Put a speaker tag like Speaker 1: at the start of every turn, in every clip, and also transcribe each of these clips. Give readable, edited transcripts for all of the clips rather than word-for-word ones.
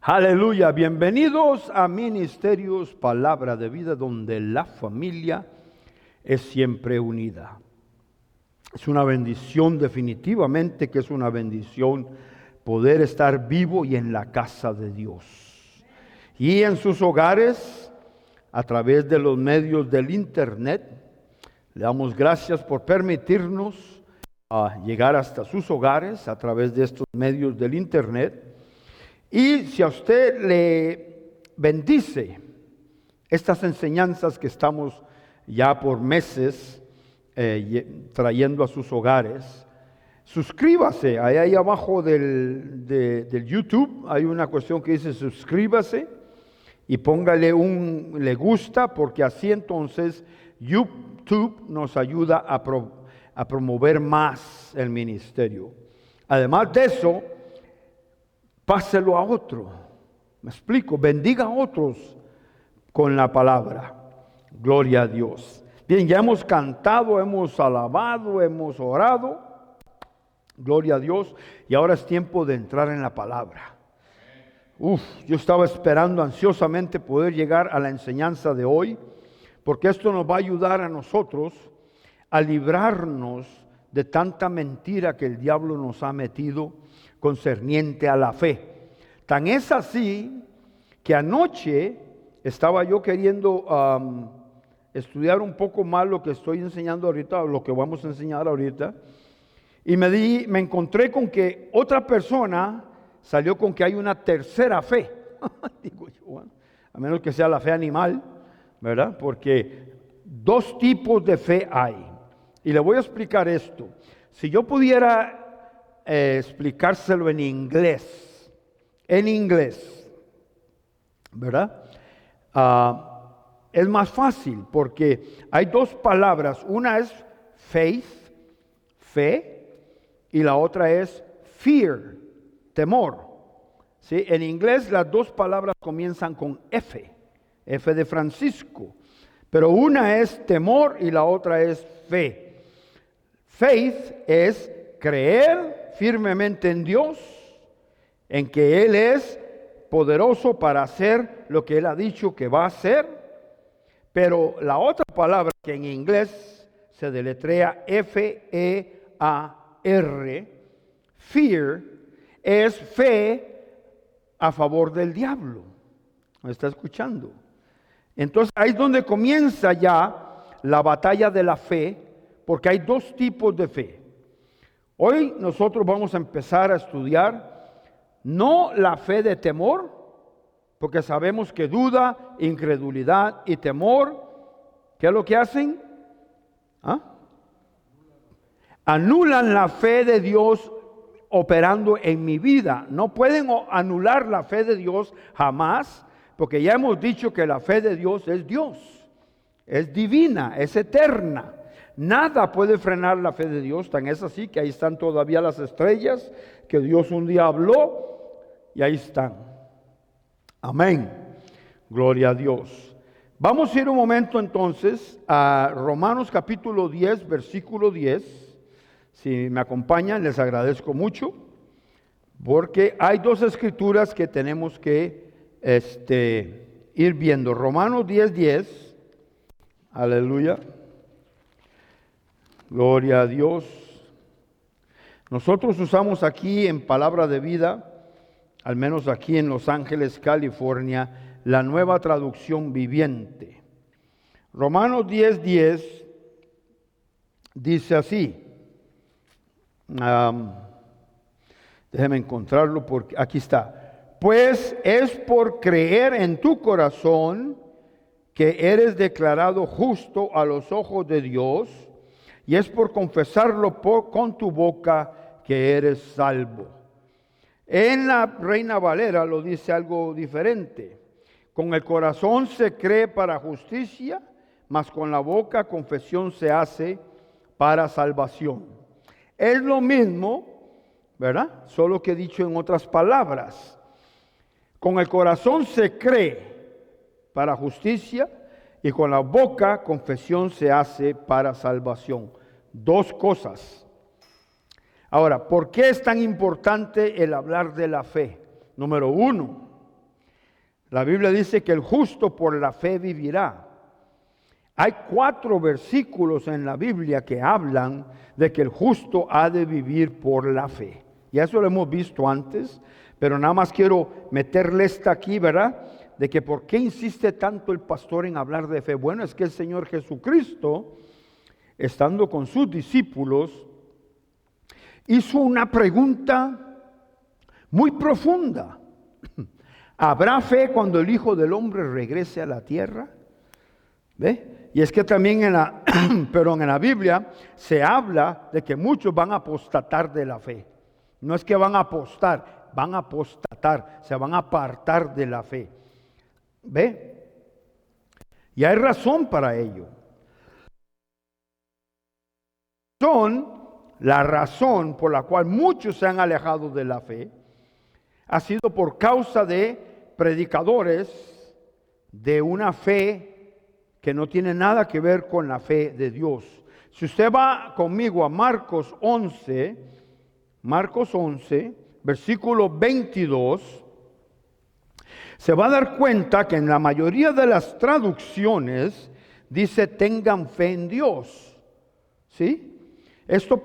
Speaker 1: Aleluya, bienvenidos a Ministerios Palabra de Vida, donde la familia es siempre unida. Es una bendición, definitivamente que es una bendición poder estar vivo y en la casa de Dios. Y en sus hogares, a través de los medios del internet, le damos gracias por permitirnos llegar hasta sus hogares a través de estos medios del internet. Y si a usted le bendice estas enseñanzas que estamos ya por meses trayendo a sus hogares, suscríbase. Ahí abajo del YouTube hay una cuestión que dice suscríbase y póngale un le gusta, porque así entonces YouTube nos ayuda a promover más el ministerio. Además de eso, páselo a otro. Me explico, bendiga a otros con la palabra. Gloria a Dios. Bien, ya hemos cantado, hemos alabado, hemos orado. Gloria a Dios. Y ahora es tiempo de entrar en la palabra. Yo estaba esperando ansiosamente poder llegar a la enseñanza de hoy, porque esto nos va a ayudar a nosotros a librarnos de tanta mentira que el diablo nos ha metido concerniente a la fe. Tan es así que anoche estaba yo queriendo estudiar un poco más lo que estoy enseñando ahorita, lo que vamos a enseñar ahorita, y me encontré con que otra persona salió con que hay una tercera fe. Digo yo, bueno, a menos que sea la fe animal, ¿verdad? Porque dos tipos de fe hay. Y le voy a explicar esto. Si yo pudiera explicárselo en inglés, ¿verdad? Es más fácil porque hay dos palabras, una es faith, fe, y la otra es fear, temor. ¿Sí? En inglés las dos palabras comienzan con F de Francisco, pero una es temor y la otra es fe. Faith es creer firmemente en Dios, en que Él es poderoso para hacer lo que Él ha dicho que va a hacer. Pero la otra palabra, que en inglés se deletrea F-E-A-R, fear, es fe a favor del diablo. ¿Me está escuchando? Entonces ahí es donde comienza ya la batalla de la fe, porque hay dos tipos de fe. Hoy nosotros vamos a empezar a estudiar no la fe de temor, porque sabemos que duda, incredulidad y temor, ¿qué es lo que hacen? Anulan la fe de Dios operando en mi vida. No pueden anular la fe de Dios jamás, porque ya hemos dicho que la fe de Dios, es divina, es eterna. Nada puede frenar la fe de Dios, tan es así que ahí están todavía las estrellas, que Dios un día habló y ahí están. Amén. Gloria a Dios. Vamos a ir un momento entonces a Romanos capítulo 10, versículo 10. Si me acompañan, les agradezco mucho, porque hay dos escrituras que tenemos que ir viendo. Romanos 10, 10. Aleluya. Gloria a Dios. Nosotros usamos aquí en Palabra de Vida, al menos aquí en Los Ángeles, California, la Nueva Traducción Viviente. Romanos 10, 10 dice así. Déjeme encontrarlo porque aquí está. Pues es por creer en tu corazón que eres declarado justo a los ojos de Dios, y es por confesarlo con tu boca que eres salvo. En la Reina Valera lo dice algo diferente. Con el corazón se cree para justicia, mas con la boca confesión se hace para salvación. Es lo mismo, ¿verdad? Solo que dicho en otras palabras. Con el corazón se cree para justicia, y con la boca confesión se hace para salvación. Dos cosas. Ahora, ¿por qué es tan importante el hablar de la fe? Número uno, La Biblia dice que el justo por la fe vivirá. Hay 4 versículos en la Biblia que hablan de que el justo ha de vivir por la fe. Y eso lo hemos visto antes, pero nada más quiero meterle esta aquí, ¿verdad? De que por qué insiste tanto el pastor en hablar de fe. Bueno, es que el Señor Jesucristo, estando con sus discípulos, hizo una pregunta muy profunda. ¿Habrá fe cuando el Hijo del Hombre regrese a la tierra? ¿Ve? Y es que también en la Biblia se habla de que muchos van a apostatar de la fe. No es que van a apostar, van a apostatar, se van a apartar de la fe. ¿Ve? Y hay razón para ello. La razón por la cual muchos se han alejado de la fe ha sido por causa de predicadores de una fe que no tiene nada que ver con la fe de Dios. Si usted va conmigo a Marcos 11, versículo 22, se va a dar cuenta que en la mayoría de las traducciones dice tengan fe en Dios. ¿Sí? Esto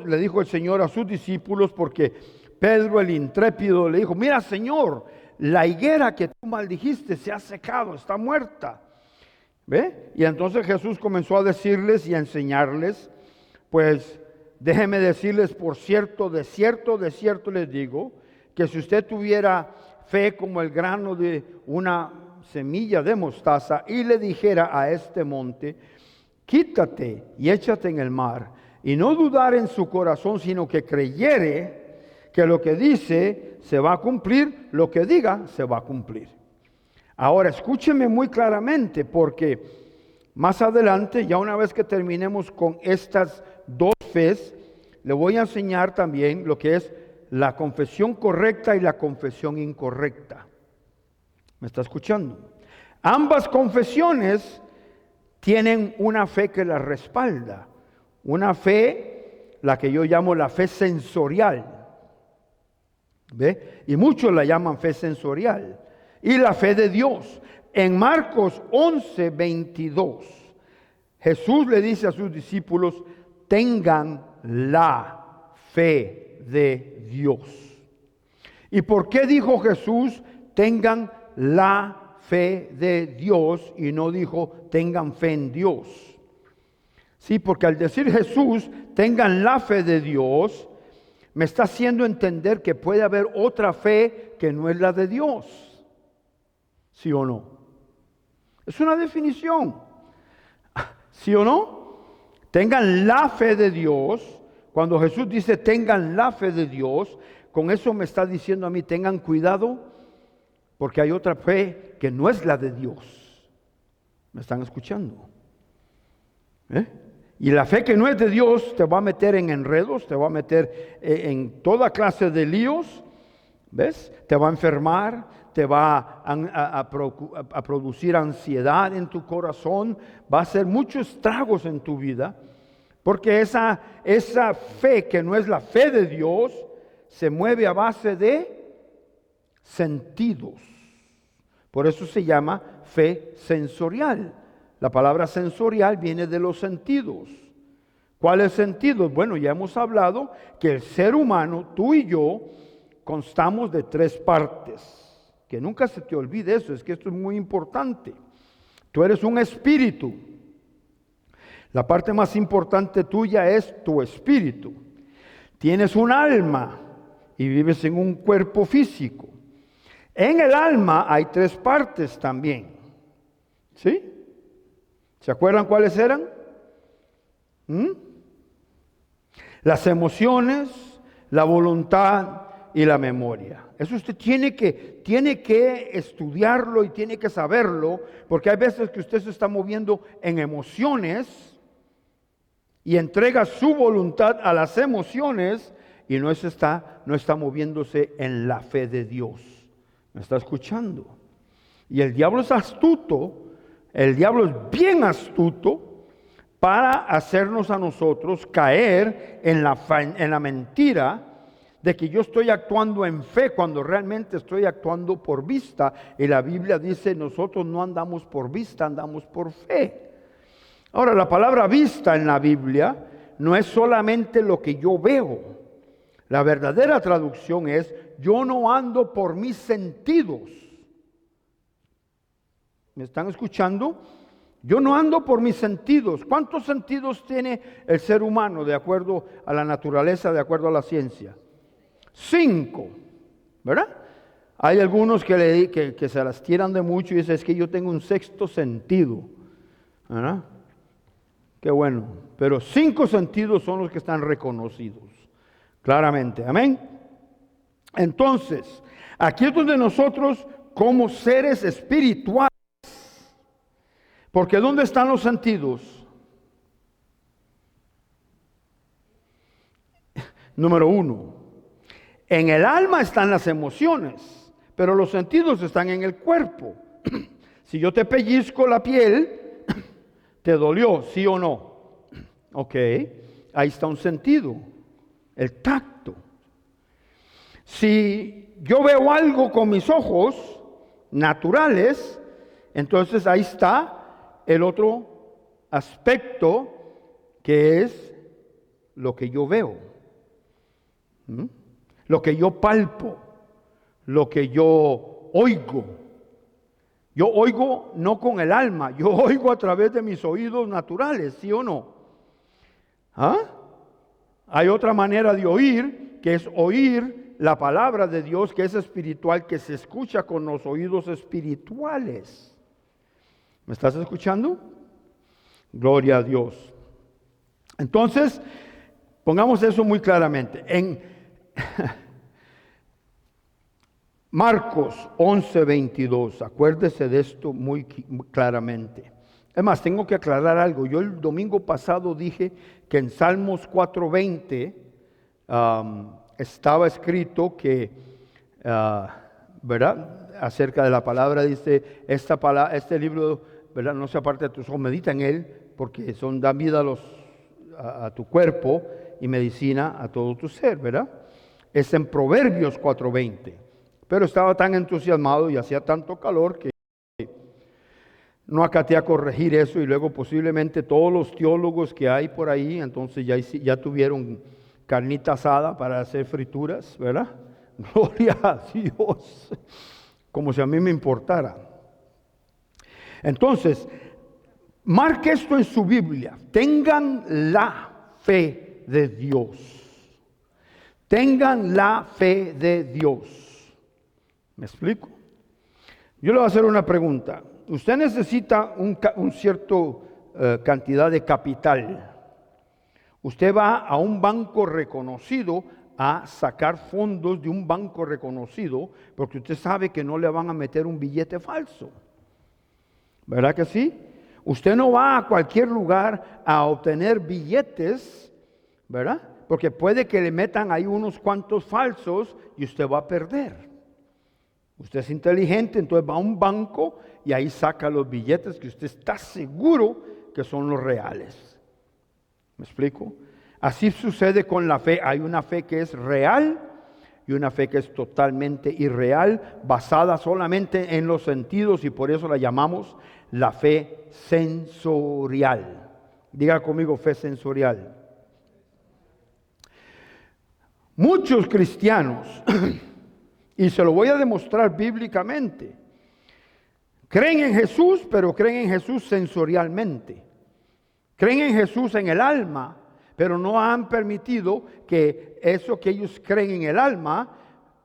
Speaker 1: le dijo el Señor a sus discípulos porque Pedro el intrépido le dijo, mira Señor, la higuera que tú maldijiste se ha secado, está muerta. ¿Ve? Y entonces Jesús comenzó a decirles y a enseñarles, pues déjenme decirles por cierto, de cierto les digo, que si usted tuviera fe como el grano de una semilla de mostaza y le dijera a este monte, quítate y échate en el mar, y no dudar en su corazón, sino que creyere que lo que dice se va a cumplir, lo que diga se va a cumplir. Ahora, escúcheme muy claramente, porque más adelante, ya una vez que terminemos con estas 2 fes, le voy a enseñar también lo que es la confesión correcta y la confesión incorrecta. ¿Me está escuchando? Ambas confesiones tienen una fe que las respalda. Una fe, la que yo llamo la fe sensorial. ¿Ve? Y muchos la llaman fe sensorial. Y la fe de Dios. En Marcos 11, 22, Jesús le dice a sus discípulos, tengan la fe de Dios. ¿Y por qué dijo Jesús, tengan la fe de Dios y no dijo, tengan fe en Dios? Sí, porque al decir Jesús, tengan la fe de Dios, me está haciendo entender que puede haber otra fe que no es la de Dios. ¿Sí o no? Es una definición. ¿Sí o no? Tengan la fe de Dios. Cuando Jesús dice tengan la fe de Dios, con eso me está diciendo a mí, tengan cuidado, porque hay otra fe que no es la de Dios. ¿Me están escuchando? Y la fe que no es de Dios te va a meter en enredos, te va a meter en toda clase de líos. ¿Ves? Te va a enfermar, te va a producir ansiedad en tu corazón, va a hacer muchos estragos en tu vida, porque esa fe que no es la fe de Dios, se mueve a base de sentidos. Por eso se llama fe sensorial. La palabra sensorial viene de los sentidos. ¿Cuáles sentidos? Bueno, ya hemos hablado que el ser humano, tú y yo, constamos de 3 partes. Que nunca se te olvide eso, es que esto es muy importante. Tú eres un espíritu. La parte más importante tuya es tu espíritu. Tienes un alma y vives en un cuerpo físico. En el alma hay 3 partes también. ¿Sí? ¿Se acuerdan cuáles eran? Las emociones, la voluntad y la memoria. Eso usted tiene que estudiarlo y tiene que saberlo, porque hay veces que usted se está moviendo en emociones y entrega su voluntad a las emociones y no está moviéndose en la fe de Dios. ¿Me está escuchando? Y el diablo es astuto, el diablo es bien astuto para hacernos a nosotros caer en la mentira de que yo estoy actuando en fe cuando realmente estoy actuando por vista. Y la Biblia dice, nosotros no andamos por vista, andamos por fe. Ahora, la palabra vista en la Biblia no es solamente lo que yo veo. La verdadera traducción es, yo no ando por mis sentidos. ¿Me están escuchando? Yo no ando por mis sentidos. ¿Cuántos sentidos tiene el ser humano de acuerdo a la naturaleza, de acuerdo a la ciencia? 5, ¿verdad? Hay algunos que se las tiran de mucho y dicen, es que yo tengo un sexto sentido, ¿verdad? Qué bueno, pero 5 sentidos son los que están reconocidos, claramente, amén. Entonces, aquí es donde nosotros, como seres espirituales, porque ¿dónde están los sentidos? Número 1. En el alma están las emociones, pero los sentidos están en el cuerpo. Si yo te pellizco la piel, ¿te dolió, sí o no? Ok, ahí está un sentido, el tacto. Si yo veo algo con mis ojos naturales, entonces ahí está el otro aspecto que es lo que yo veo. Lo que yo palpo, lo que yo oigo. Yo oigo no con el alma, yo oigo a través de mis oídos naturales, ¿sí o no? ¿Ah? Hay otra manera de oír, que es oír la palabra de Dios, que es espiritual, que se escucha con los oídos espirituales. ¿Me estás escuchando? Gloria a Dios. Entonces, pongamos eso muy claramente. En Marcos 11:22, acuérdese de esto muy claramente. Es más, tengo que aclarar algo. Yo el domingo pasado dije que en Salmos 4:20 estaba escrito que, ¿verdad? Acerca de la palabra dice, este libro, ¿verdad? No se aparte de tus ojos, medita en él, porque dan vida a tu cuerpo y medicina a todo tu ser, ¿verdad? Es en Proverbios 4:20. Pero estaba tan entusiasmado y hacía tanto calor que no acaté a corregir eso, y luego posiblemente todos los teólogos que hay por ahí, entonces ya tuvieron carnita asada para hacer frituras, ¿verdad? Gloria a Dios, como si a mí me importara. Entonces, marque esto en su Biblia, tengan la fe de Dios. Tengan la fe de Dios. ¿Me explico? Yo le voy a hacer una pregunta. Usted necesita un cierto cantidad de capital. Usted va a un banco reconocido a sacar fondos de un banco reconocido, porque usted sabe que no le van a meter un billete falso. ¿Verdad que sí? Usted no va a cualquier lugar a obtener billetes, ¿verdad? Porque puede que le metan ahí unos cuantos falsos y usted va a perder. Usted es inteligente, entonces va a un banco y ahí saca los billetes que usted está seguro que son los reales. ¿Me explico? Así sucede con la fe. Hay una fe que es real y una fe que es totalmente irreal, basada solamente en los sentidos, y por eso la llamamos la fe sensorial. Diga conmigo, fe sensorial. Muchos cristianos, y se lo voy a demostrar bíblicamente, creen en Jesús, pero creen en Jesús sensorialmente. Creen en Jesús en el alma, pero no han permitido que eso que ellos creen en el alma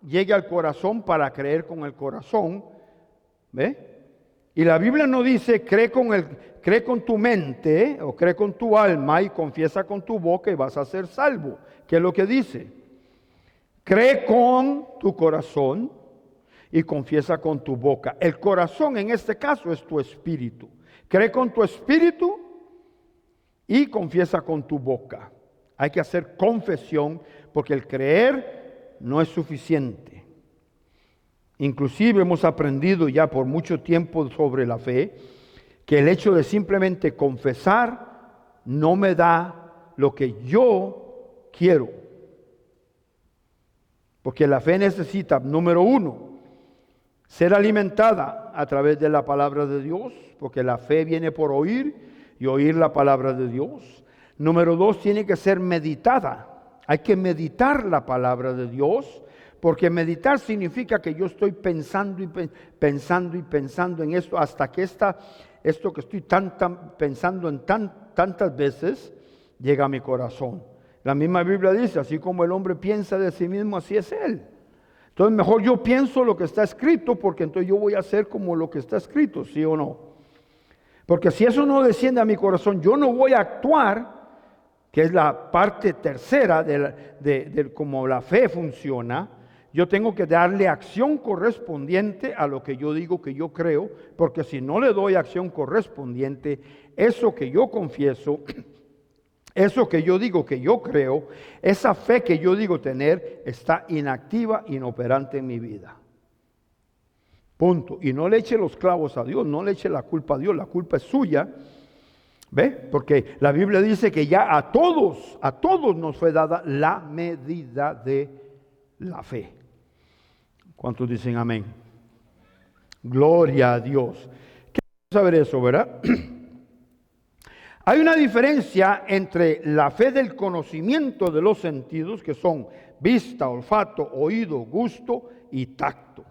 Speaker 1: llegue al corazón para creer con el corazón. ¿Ve? Y la Biblia no dice cree con tu mente o cree con tu alma y confiesa con tu boca y vas a ser salvo. ¿Qué es lo que dice? Cree con tu corazón y confiesa con tu boca. El corazón en este caso es tu espíritu. Cree con tu espíritu y confiesa con tu boca. Hay que hacer confesión porque el creer no es suficiente. Inclusive hemos aprendido ya por mucho tiempo sobre la fe que el hecho de simplemente confesar no me da lo que yo quiero. Porque la fe necesita, número uno, ser alimentada a través de la palabra de Dios, porque la fe viene por oír y oír la palabra de Dios. Número dos, tiene que ser meditada. Hay que meditar la palabra de Dios, porque meditar significa que yo estoy pensando y pensando en esto hasta que esto que estoy pensando en tantas veces llega a mi corazón. La misma Biblia dice, así como el hombre piensa de sí mismo, así es él. Entonces mejor yo pienso lo que está escrito, porque entonces yo voy a hacer como lo que está escrito, ¿sí o no? Porque si eso no desciende a mi corazón, yo no voy a actuar, que es la parte tercera de cómo la fe funciona. Yo tengo que darle acción correspondiente a lo que yo digo que yo creo, porque si no le doy acción correspondiente, eso que yo confieso, eso que yo digo que yo creo, esa fe que yo digo tener, está inactiva, inoperante en mi vida. Punto. Y no le eche los clavos a Dios, no le eche la culpa a Dios, la culpa es suya. ¿Ve? Porque la Biblia dice que ya a todos nos fue dada la medida de la fe. ¿Cuántos dicen amén? Gloria a Dios. Queremos saber eso, ¿verdad? Hay una diferencia entre la fe del conocimiento de los sentidos, que son vista, olfato, oído, gusto y tacto.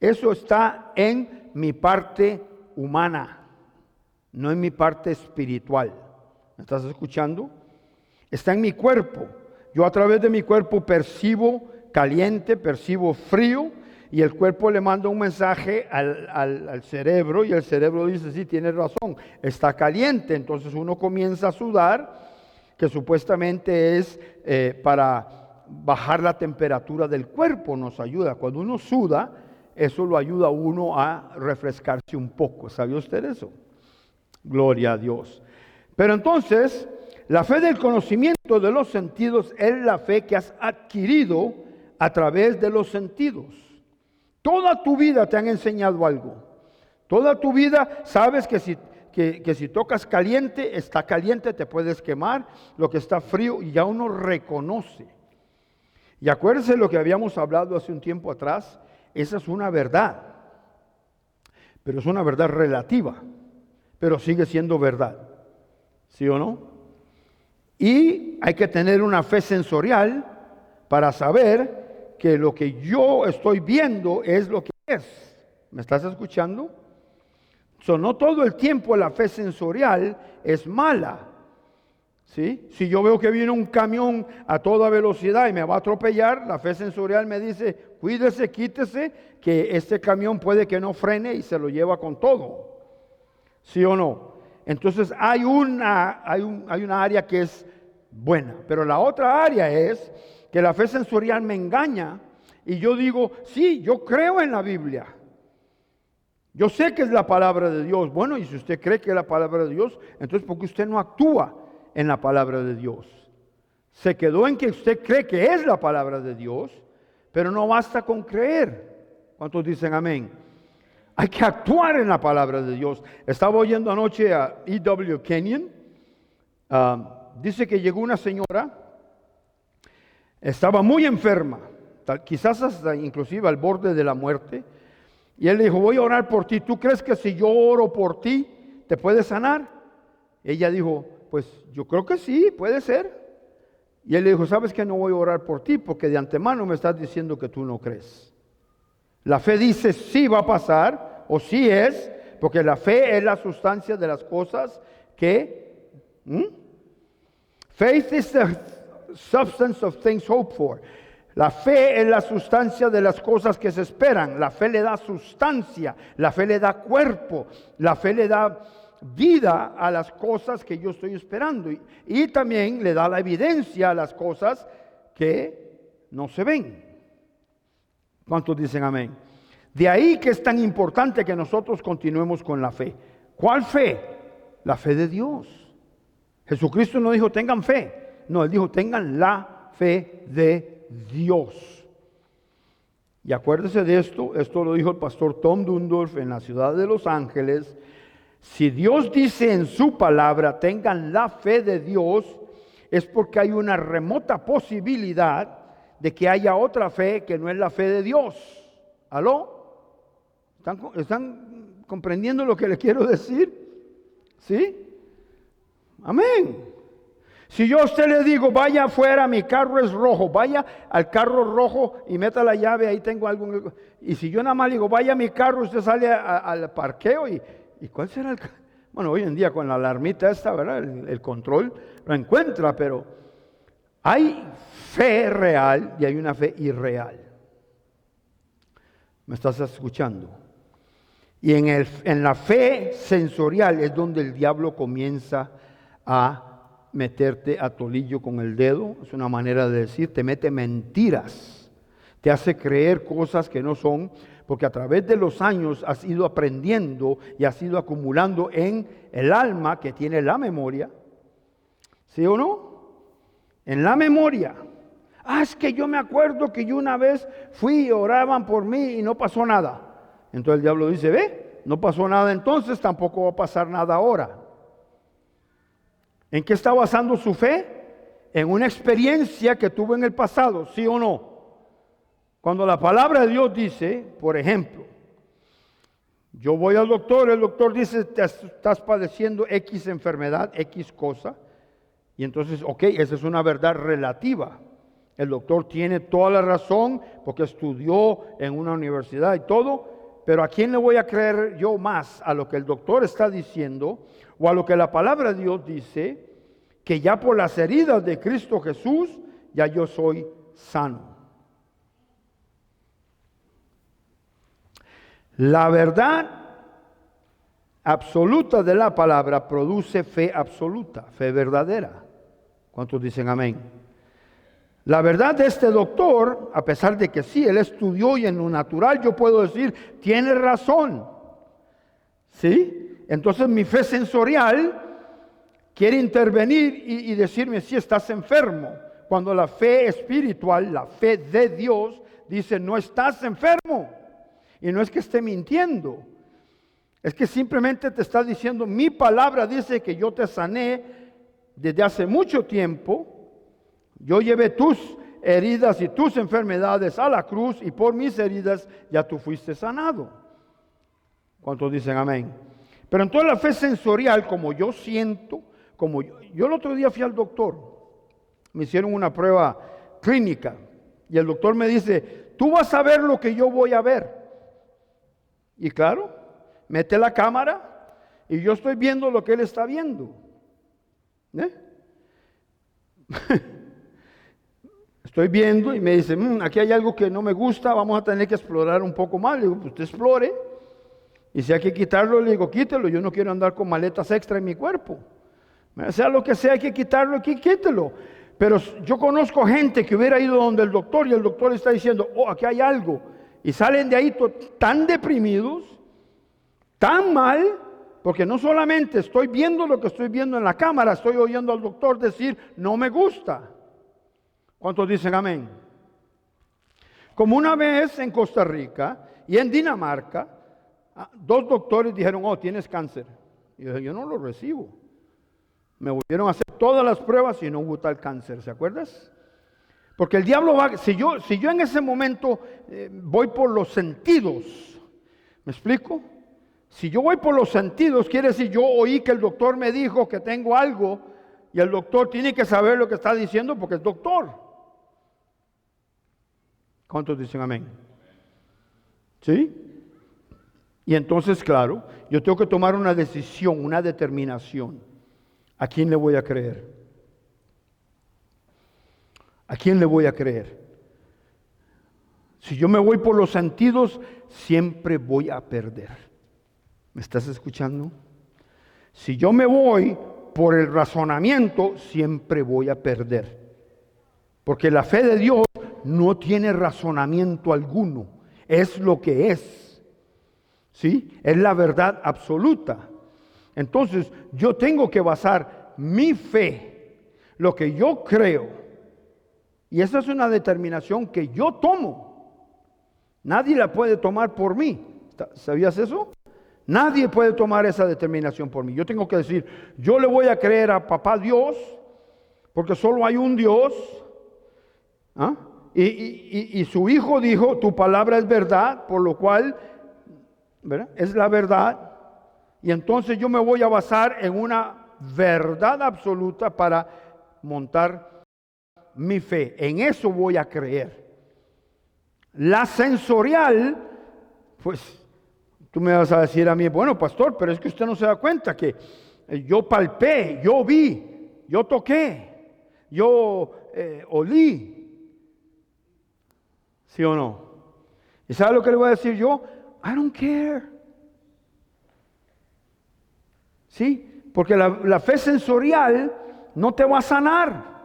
Speaker 1: Eso está en mi parte humana, no en mi parte espiritual. ¿Me estás escuchando? Está en mi cuerpo. Yo a través de mi cuerpo percibo caliente, percibo frío, y el cuerpo le manda un mensaje al cerebro, y el cerebro dice, sí, tienes razón, está caliente. Entonces uno comienza a sudar, que supuestamente es para bajar la temperatura del cuerpo, nos ayuda. Cuando uno suda, eso lo ayuda a uno a refrescarse un poco. ¿Sabía usted eso? Gloria a Dios. Pero entonces, la fe del conocimiento de los sentidos es la fe que has adquirido a través de los sentidos. Toda tu vida te han enseñado algo. Toda tu vida sabes que si tocas caliente, está caliente, te puedes quemar. Lo que está frío, y ya uno reconoce. Y acuérdense lo que habíamos hablado hace un tiempo atrás. Esa es una verdad. Pero es una verdad relativa. Pero sigue siendo verdad. ¿Sí o no? Y hay que tener una fe sensorial para saber que lo que yo estoy viendo es lo que es. ¿Me estás escuchando? No todo el tiempo la fe sensorial es mala. ¿Sí? Si yo veo que viene un camión a toda velocidad y me va a atropellar, la fe sensorial me dice, cuídese, quítese, que este camión puede que no frene y se lo lleva con todo. ¿Sí o no? Entonces hay una área que es buena, pero la otra área es que la fe sensorial me engaña y yo digo, sí, yo creo en la Biblia. Yo sé que es la palabra de Dios. Bueno, y si usted cree que es la palabra de Dios, entonces ¿por qué usted no actúa en la palabra de Dios? Se quedó en que usted cree que es la palabra de Dios, pero no basta con creer. ¿Cuántos dicen amén? Hay que actuar en la palabra de Dios. Estaba oyendo anoche a E.W. Kenyon. Dice que llegó una señora, estaba muy enferma, quizás hasta inclusive al borde de la muerte. Y él le dijo, voy a orar por ti. ¿Tú crees que si yo oro por ti, te puedes sanar? Ella dijo, pues yo creo que sí, puede ser. Y él le dijo, ¿sabes que no voy a orar por ti? Porque de antemano me estás diciendo que tú no crees. La fe dice sí va a pasar, o sí es, porque la fe es la sustancia de las cosas que... Faith is the substance of things hoped for. La fe es la sustancia de las cosas que se esperan. La fe le da sustancia, la fe le da cuerpo, la fe le da vida a las cosas que yo estoy esperando. Y también le da la evidencia a las cosas que no se ven. ¿Cuántos dicen amén? De ahí que es tan importante que nosotros continuemos con la fe. ¿Cuál fe? La fe de Dios. Jesucristo no dijo tengan fe. No, Él dijo tengan la fe de Dios. Y acuérdese de esto lo dijo el pastor Tom Dundorf en la ciudad de Los Ángeles. Si Dios dice en su palabra, tengan la fe de Dios, es porque hay una remota posibilidad de que haya otra fe que no es la fe de Dios. ¿Aló? ¿Están comprendiendo lo que les quiero decir? ¿Sí? Amén. Si yo a usted le digo, vaya afuera, mi carro es rojo, vaya al carro rojo y meta la llave, ahí tengo algo. Y si yo nada más le digo, vaya a mi carro, usted sale al parqueo y ¿cuál será el carro? Bueno, hoy en día con la alarmita esta, ¿verdad? El control lo encuentra, pero hay fe real y hay una fe irreal. ¿Me estás escuchando? Y en la fe sensorial es donde el diablo comienza a meterte a tolillo con el dedo, es una manera de decir, te mete mentiras, te hace creer cosas que no son, porque a través de los años has ido aprendiendo y has ido acumulando en el alma que tiene la memoria. ¿Sí o no? En la memoria. Es que yo me acuerdo que yo una vez fui y oraban por mí y no pasó nada. Entonces el diablo dice, ve, no pasó nada entonces, tampoco va a pasar nada ahora. ¿En qué está basando su fe? En una experiencia que tuvo en el pasado, ¿sí o no? Cuando la palabra de Dios dice, por ejemplo, yo voy al doctor, el doctor dice, estás padeciendo X enfermedad, X cosa, y entonces, ok, esa es una verdad relativa. El doctor tiene toda la razón porque estudió en una universidad y todo, pero ¿a quién le voy a creer yo más? ¿A lo que el doctor está diciendo o a lo que la palabra de Dios dice? Que ya por las heridas de Cristo Jesús, ya yo soy sano. La verdad absoluta de la palabra produce fe absoluta, fe verdadera. ¿Cuántos dicen amén? La verdad de este doctor, a pesar de que sí, él estudió y en lo natural yo puedo decir, tiene razón. ¿Sí? Entonces mi fe sensorial quiere intervenir y decirme si estás enfermo. Cuando la fe espiritual, la fe de Dios, dice no estás enfermo. Y no es que esté mintiendo. Es que simplemente te está diciendo, mi palabra dice que yo te sané desde hace mucho tiempo. Yo llevé tus heridas y tus enfermedades a la cruz y por mis heridas ya tú fuiste sanado. ¿Cuántos dicen amén? Pero entonces la fe sensorial, como yo siento, como yo el otro día fui al doctor, me hicieron una prueba clínica y el doctor me dice, tú vas a ver lo que yo voy a ver. Y claro, mete la cámara y yo estoy viendo lo que él está viendo. Estoy viendo y me dice, aquí hay algo que no me gusta, vamos a tener que explorar un poco más. Le digo, pues usted explore. Y si hay que quitarlo, le digo, quítelo. Yo no quiero andar con maletas extra en mi cuerpo. Sea lo que sea, hay que quitarlo, aquí quítelo. Pero yo conozco gente que hubiera ido donde el doctor y el doctor le está diciendo, aquí hay algo. Y salen de ahí tan deprimidos, tan mal, porque no solamente estoy viendo lo que estoy viendo en la cámara, estoy oyendo al doctor decir, no me gusta. ¿Cuántos dicen amén? Como una vez en Costa Rica y en Dinamarca, dos doctores dijeron, tienes cáncer. Y yo dije, yo no lo recibo. Me volvieron a hacer todas las pruebas y no hubo tal cáncer, ¿se acuerdas? Porque el diablo va, si yo en ese momento voy por los sentidos, ¿me explico? Si yo voy por los sentidos, quiere decir yo oí que el doctor me dijo que tengo algo y el doctor tiene que saber lo que está diciendo porque es doctor. ¿Cuántos dicen amén? ¿Sí? Y entonces, claro, yo tengo que tomar una decisión, una determinación. ¿A quién le voy a creer? ¿A quién le voy a creer? Si yo me voy por los sentidos, siempre voy a perder. ¿Me estás escuchando? Si yo me voy por el razonamiento, siempre voy a perder. Porque la fe de Dios no tiene razonamiento alguno. Es lo que es. ¿Sí? Es la verdad absoluta. Entonces, yo tengo que basar mi fe, lo que yo creo. Y esa es una determinación que yo tomo. Nadie la puede tomar por mí. ¿Sabías eso? Nadie puede tomar esa determinación por mí. Yo tengo que decir, yo le voy a creer a papá Dios, porque solo hay un Dios. Y su hijo dijo, tu palabra es verdad, por lo cual, ¿verdad?, es la verdad. Y entonces yo me voy a basar en una verdad absoluta para montar mi fe. En eso voy a creer. La sensorial, pues tú me vas a decir a mí, bueno, pastor, pero es que usted no se da cuenta que yo palpé, yo vi, yo toqué, yo olí. ¿Sí o no? ¿Y sabe lo que le voy a decir yo? I don't care. ¿Sí? Porque la fe sensorial no te va a sanar.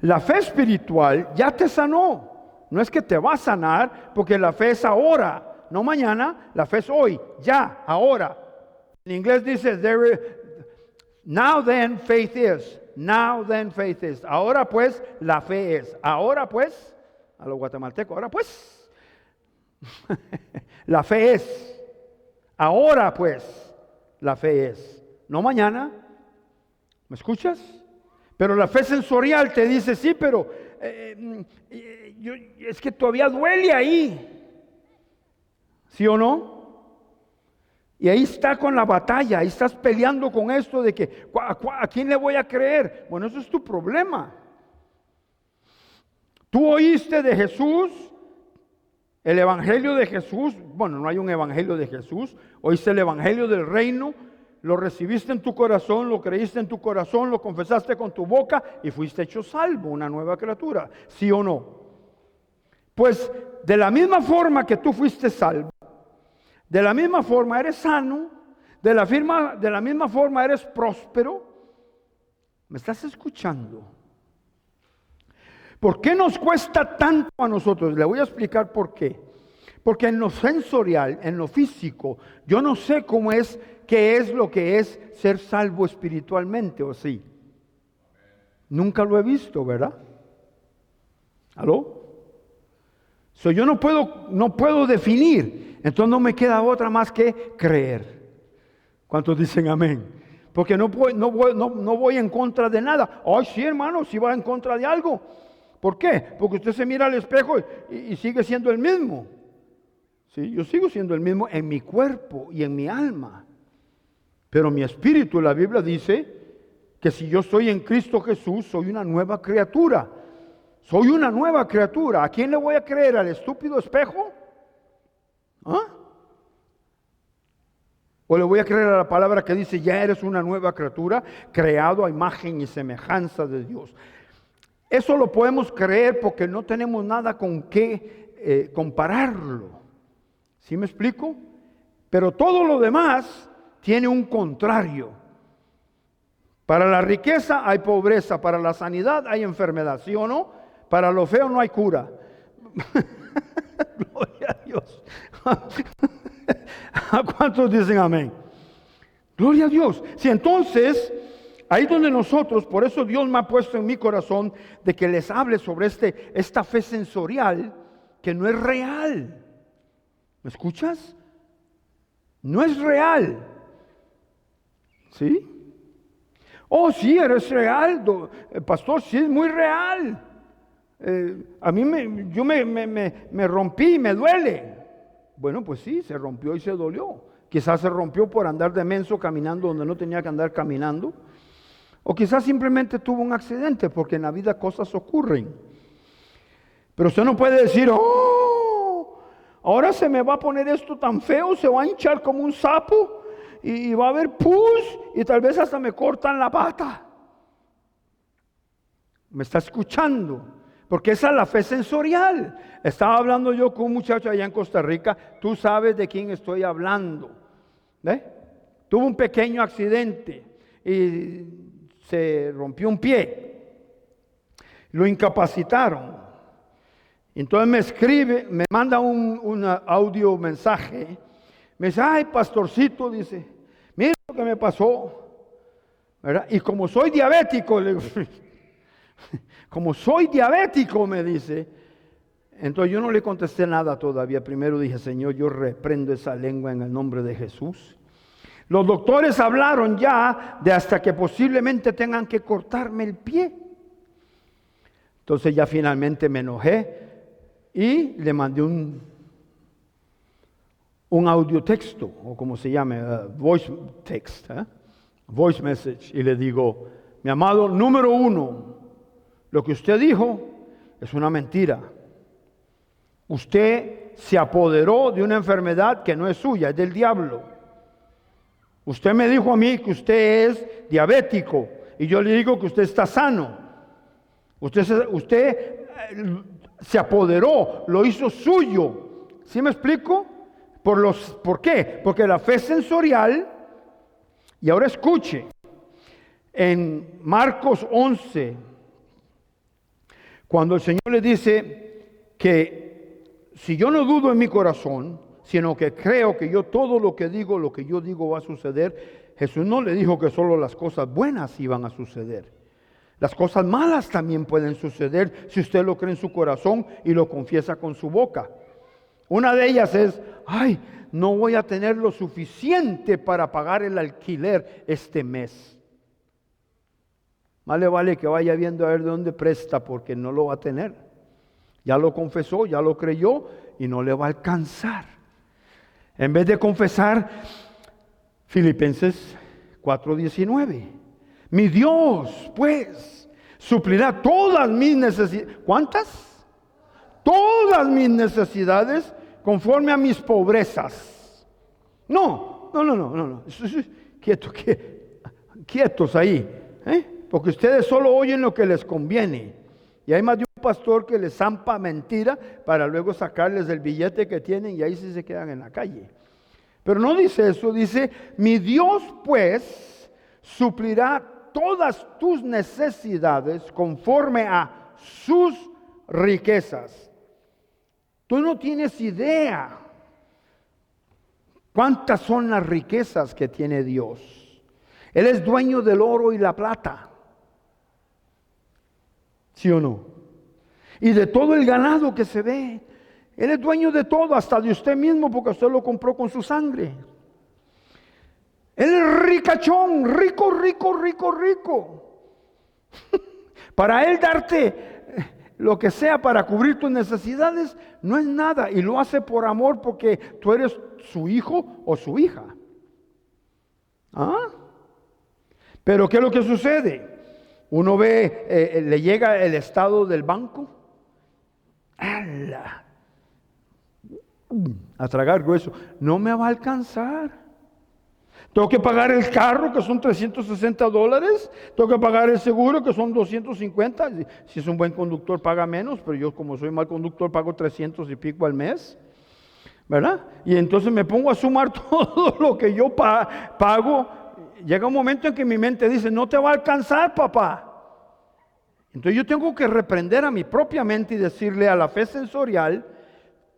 Speaker 1: La fe espiritual ya te sanó. No es que te va a sanar, porque la fe es ahora, no mañana. La fe es hoy, ya, ahora. En inglés dice, now then faith is. Now then faith is. Ahora pues la fe es. Ahora pues, a los guatemaltecos, ahora pues, la fe es. Ahora pues, la fe es. No mañana. ¿Me escuchas? Pero la fe sensorial te dice, sí, pero es que todavía duele ahí. ¿Sí o no? Y ahí está con la batalla, ahí estás peleando con esto de que, ¿a quién le voy a creer? Bueno, eso es tu problema. Tú oíste de Jesús, el evangelio de Jesús. Bueno, no hay un evangelio de Jesús. Oíste el evangelio del reino, lo recibiste en tu corazón, lo creíste en tu corazón, lo confesaste con tu boca y fuiste hecho salvo, una nueva criatura. ¿Sí o no? Pues de la misma forma que tú fuiste salvo, de la misma forma eres sano, de la misma forma eres próspero. ¿Me estás escuchando? ¿Por qué nos cuesta tanto a nosotros? Le voy a explicar por qué. Porque en lo sensorial, en lo físico, yo no sé cómo es, qué es lo que es ser salvo espiritualmente, ¿o sí? Nunca lo he visto, ¿verdad? ¿Aló? Yo no puedo definir, entonces no me queda otra más que creer. ¿Cuántos dicen amén? Porque no voy en contra de nada. Ay, sí, hermano, sí va en contra de algo. ¿Por qué? Porque usted se mira al espejo y sigue siendo el mismo. ¿Sí? Yo sigo siendo el mismo en mi cuerpo y en mi alma. Pero mi espíritu, la Biblia dice que si yo soy en Cristo Jesús, soy una nueva criatura. Soy una nueva criatura. ¿A quién le voy a creer? ¿Al estúpido espejo? ¿Ah? ¿O le voy a creer a la palabra que dice, ya eres una nueva criatura, creado a imagen y semejanza de Dios? Eso lo podemos creer porque no tenemos nada con qué compararlo. ¿Sí me explico? Pero todo lo demás tiene un contrario. Para la riqueza hay pobreza, para la sanidad hay enfermedad, ¿sí o no? Para lo feo no hay cura. Gloria a Dios. ¿A cuántos dicen amén? Gloria a Dios. Si entonces, ahí donde nosotros, por eso Dios me ha puesto en mi corazón de que les hable sobre esta fe sensorial que no es real. ¿Me escuchas? No es real. ¿Sí? Oh, sí, eres real, pastor, sí, es muy real. A mí yo me rompí, me duele. Bueno, pues sí, se rompió y se dolió. Quizás se rompió por andar de menso caminando donde no tenía que andar caminando. O quizás simplemente tuvo un accidente, porque en la vida cosas ocurren. Pero usted no puede decir, oh, ahora se me va a poner esto tan feo, se va a hinchar como un sapo y va a haber pus y tal vez hasta me cortan la pata. ¿Me está escuchando? Porque esa es la fe sensorial. Estaba hablando yo con un muchacho allá en Costa Rica. Tú sabes de quién estoy hablando. ¿Ve? Tuvo un pequeño accidente y se rompió un pie. Lo incapacitaron. Entonces me escribe, me manda un audio mensaje. Me dice, ay, pastorcito, dice, mira lo que me pasó. ¿Verdad? Y como soy diabético, le digo, como soy diabético, me dice. Entonces yo no le contesté nada todavía. Primero dije, Señor, yo reprendo esa lengua en el nombre de Jesús. Los doctores hablaron ya de hasta que posiblemente tengan que cortarme el pie. Entonces ya finalmente me enojé y le mandé un audio texto, o como se llame, voice text, voice message, y le digo: mi amado, número uno, lo que usted dijo es una mentira. Usted se apoderó de una enfermedad que no es suya, es del diablo. Usted me dijo a mí que usted es diabético y yo le digo que usted está sano. Usted se apoderó, lo hizo suyo. ¿Sí me explico? ¿Por qué? Porque la fe sensorial, y ahora escuche, en Marcos 11, cuando el Señor le dice que si yo no dudo en mi corazón, sino que creo que yo todo lo que yo digo va a suceder, Jesús no le dijo que solo las cosas buenas iban a suceder. Las cosas malas también pueden suceder si usted lo cree en su corazón y lo confiesa con su boca. Una de ellas es: ay, no voy a tener lo suficiente para pagar el alquiler este mes. Más le vale que vaya viendo a ver de dónde presta, porque no lo va a tener. Ya lo confesó, ya lo creyó y no le va a alcanzar. En vez de confesar, Filipenses 4:19. Mi Dios, pues, suplirá todas mis necesidades. ¿Cuántas? Todas mis necesidades conforme a mis pobrezas. No. Quietos ahí, porque ustedes solo oyen lo que les conviene. Y hay más de un pastor que les zampa mentira para luego sacarles el billete que tienen, y ahí sí se quedan en la calle. Pero no dice eso, dice: mi Dios pues suplirá todas tus necesidades conforme a sus riquezas. Tú no tienes idea cuántas son las riquezas que tiene Dios. Él es dueño del oro y la plata. ¿Sí o no? Y de todo el ganado que se ve. Él es dueño de todo, hasta de usted mismo, porque usted lo compró con su sangre. Él es ricachón, rico. Para Él darte lo que sea para cubrir tus necesidades no es nada, y lo hace por amor, porque tú eres su hijo o su hija. Pero ¿qué es lo que sucede? Uno ve, le llega el estado del banco, a tragar grueso, no me va a alcanzar. Tengo que pagar el carro, que son $360. Tengo que pagar el seguro, que son $250. Si es un buen conductor paga menos, pero yo, como soy mal conductor, pago 300 y pico al mes, ¿verdad? Y entonces me pongo a sumar todo lo que yo pago. Llega un momento en que mi mente dice: no te va a alcanzar, papá. Entonces yo tengo que reprender a mi propia mente y decirle a la fe sensorial: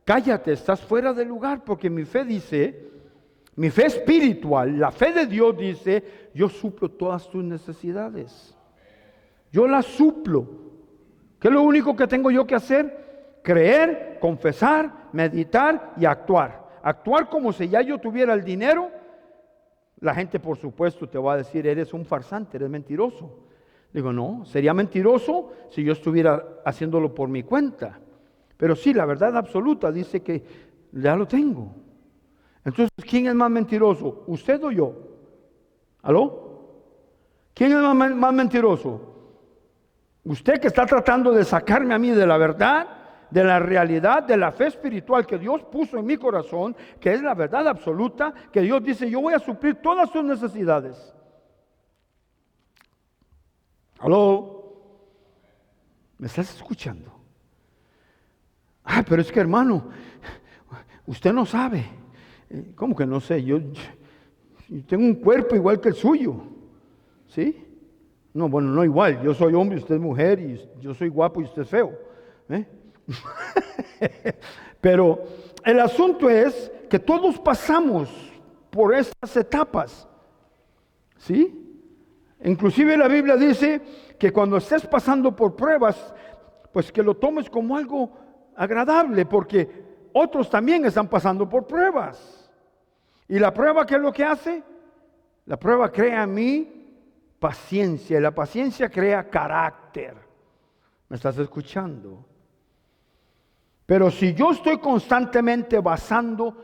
Speaker 1: cállate, estás fuera de lugar, porque mi fe dice, mi fe espiritual, la fe de Dios dice: yo suplo todas tus necesidades. Yo las suplo. ¿Qué es lo único que tengo yo que hacer? Creer, confesar, meditar y actuar. Actuar como si ya yo tuviera el dinero. La gente, por supuesto, te va a decir: eres un farsante, eres mentiroso. Digo: no, sería mentiroso si yo estuviera haciéndolo por mi cuenta. Pero sí, la verdad absoluta dice que ya lo tengo. Entonces, ¿quién es más mentiroso? ¿Usted o yo? ¿Aló? ¿Quién es más mentiroso? Usted, que está tratando de sacarme a mí de la verdad, de la realidad, de la fe espiritual que Dios puso en mi corazón, que es la verdad absoluta, que Dios dice: yo voy a suplir todas sus necesidades. ¿Aló? ¿Me estás escuchando? Pero es que, hermano, usted no sabe. ¿Cómo que no sé? Yo tengo un cuerpo igual que el suyo. ¿Sí? No, bueno, no igual. Yo soy hombre y usted es mujer, y yo soy guapo y usted es feo. Pero el asunto es que todos pasamos por estas etapas. ¿Sí? Inclusive la Biblia dice que cuando estés pasando por pruebas, pues que lo tomes como algo agradable, porque otros también están pasando por pruebas. ¿Y la prueba qué es lo que hace? La prueba crea en mí paciencia, y la paciencia crea carácter. ¿Me estás escuchando? Pero si yo estoy constantemente basando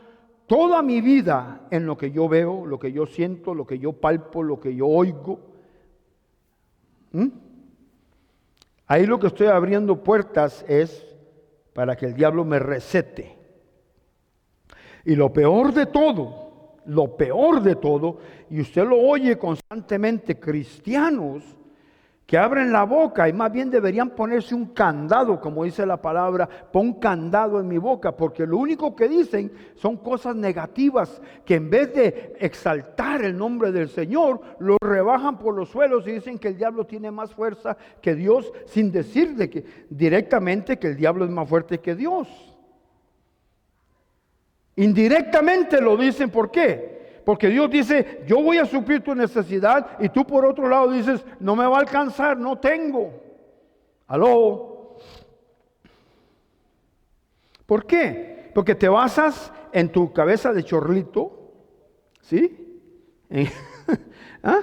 Speaker 1: toda mi vida en lo que yo veo, lo que yo siento, lo que yo palpo, lo que yo oigo, ahí lo que estoy abriendo puertas es para que el diablo me recete. Y lo peor de todo, y usted lo oye constantemente, cristianos que abren la boca y más bien deberían ponerse un candado, como dice la palabra, pon candado en mi boca, porque lo único que dicen son cosas negativas, que en vez de exaltar el nombre del Señor, lo rebajan por los suelos y dicen que el diablo tiene más fuerza que Dios, sin decir directamente que el diablo es más fuerte que Dios. Indirectamente lo dicen, ¿por qué? Porque Dios dice, yo voy a suplir tu necesidad, y tú por otro lado dices, no me va a alcanzar, no tengo. ¿Aló? ¿Por qué? Porque te basas en tu cabeza de chorlito, ¿sí? ¿Ah?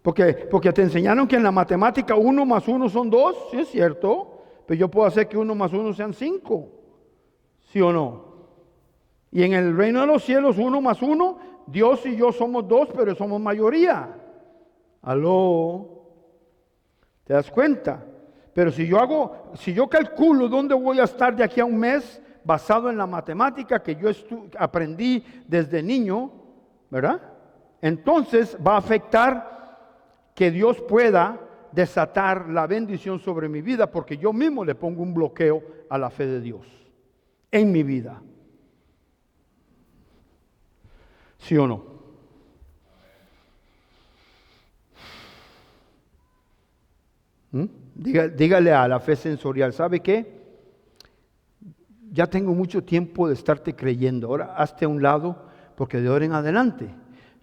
Speaker 1: Porque te enseñaron que en la matemática 1 más 1 son 2, ¿sí es cierto? Pero yo puedo hacer que 1 más 1 sean 5, ¿sí o no? Y en el reino de los cielos 1 más 1, Dios y yo somos 2, pero somos mayoría. ¿Aló? ¿Te das cuenta? Pero si yo calculo dónde voy a estar de aquí a un mes, basado en la matemática que yo aprendí desde niño, ¿verdad? Entonces va a afectar que Dios pueda desatar la bendición sobre mi vida, porque yo mismo le pongo un bloqueo a la fe de Dios en mi vida. ¿Sí o no? Dígale a la fe sensorial, ¿sabe qué? Ya tengo mucho tiempo de estarte creyendo, ahora hazte a un lado, porque de ahora en adelante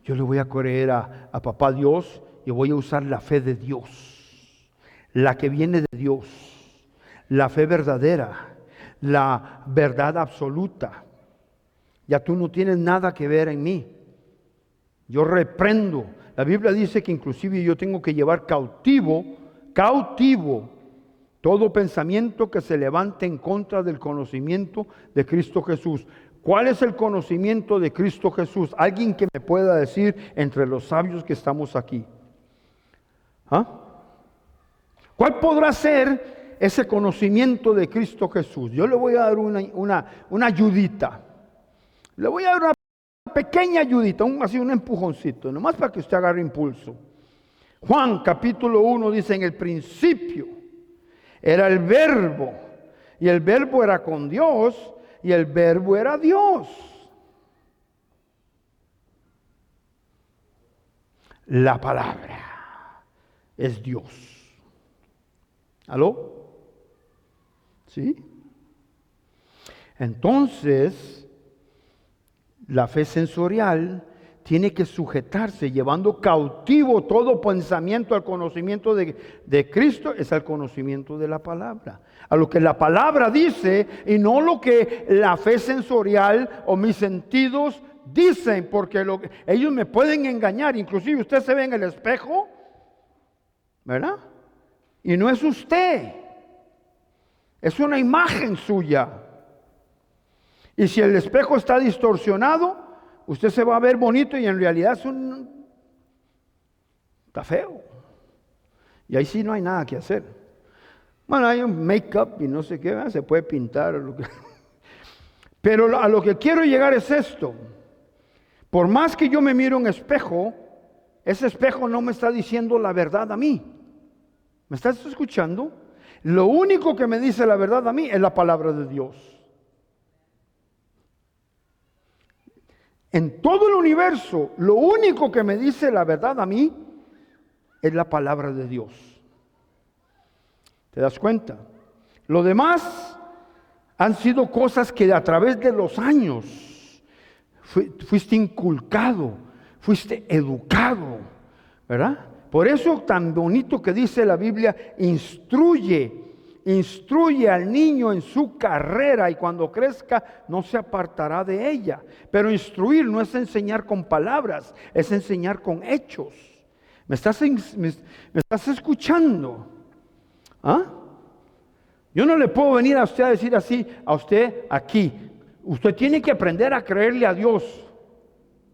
Speaker 1: yo le voy a creer a papá Dios y voy a usar la fe de Dios, la que viene de Dios, la fe verdadera, la verdad absoluta. Ya tú no tienes nada que ver en mí. Yo reprendo. La Biblia dice que inclusive yo tengo que llevar cautivo todo pensamiento que se levante en contra del conocimiento de Cristo Jesús. ¿Cuál es el conocimiento de Cristo Jesús? Alguien que me pueda decir entre los sabios que estamos aquí. ¿Ah? ¿Cuál podrá ser ese conocimiento de Cristo Jesús? Yo le voy a dar una ayudita. Le voy a dar una pequeña ayudita, así un empujoncito, nomás para que usted agarre impulso. Juan capítulo 1 dice, en el principio era el Verbo, y el Verbo era con Dios, y el Verbo era Dios. La palabra es Dios. ¿Aló? ¿Sí? Entonces, la fe sensorial tiene que sujetarse, llevando cautivo todo pensamiento al conocimiento de Cristo, es al conocimiento de la palabra. A lo que la palabra dice y no lo que la fe sensorial o mis sentidos dicen, porque ellos me pueden engañar. Inclusive usted se ve en el espejo, ¿verdad? Y no es usted, es una imagen suya. Y si el espejo está distorsionado, usted se va a ver bonito y en realidad está feo. Y ahí sí no hay nada que hacer. Bueno, hay un make-up y no sé qué, se puede pintar. Pero a lo que quiero llegar es esto. Por más que yo me miro en un espejo, ese espejo no me está diciendo la verdad a mí. ¿Me estás escuchando? Lo único que me dice la verdad a mí es la palabra de Dios. En todo el universo, lo único que me dice la verdad a mí es la palabra de Dios. ¿Te das cuenta? Lo demás han sido cosas que a través de los años fuiste inculcado, fuiste educado, ¿verdad? Por eso tan bonito que dice la Biblia, instruye al niño en su carrera y cuando crezca no se apartará de ella. Pero instruir no es enseñar con palabras, es enseñar con hechos. ¿Me estás escuchando? ¿Ah? Yo no le puedo venir a usted a decir así, a usted aquí. Usted tiene que aprender a creerle a Dios.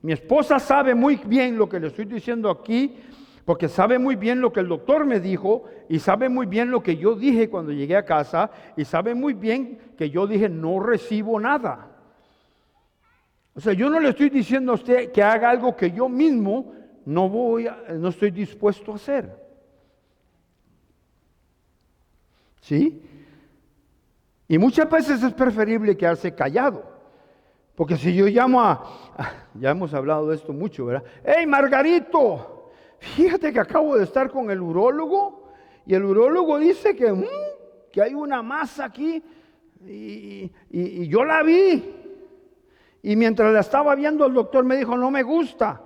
Speaker 1: Mi esposa sabe muy bien lo que le estoy diciendo aquí, porque sabe muy bien lo que el doctor me dijo, y sabe muy bien lo que yo dije cuando llegué a casa, y sabe muy bien que yo dije, no recibo nada. O sea, yo no le estoy diciendo a usted que haga algo que yo mismo no estoy dispuesto a hacer. ¿Sí? Y muchas veces es preferible quedarse callado. Porque si yo llamo ya hemos hablado de esto mucho, ¿verdad? ¡Hey, Margarito! Fíjate que acabo de estar con el urólogo y el urólogo dice que hay una masa aquí y yo la vi. Y mientras la estaba viendo, el doctor me dijo, no me gusta.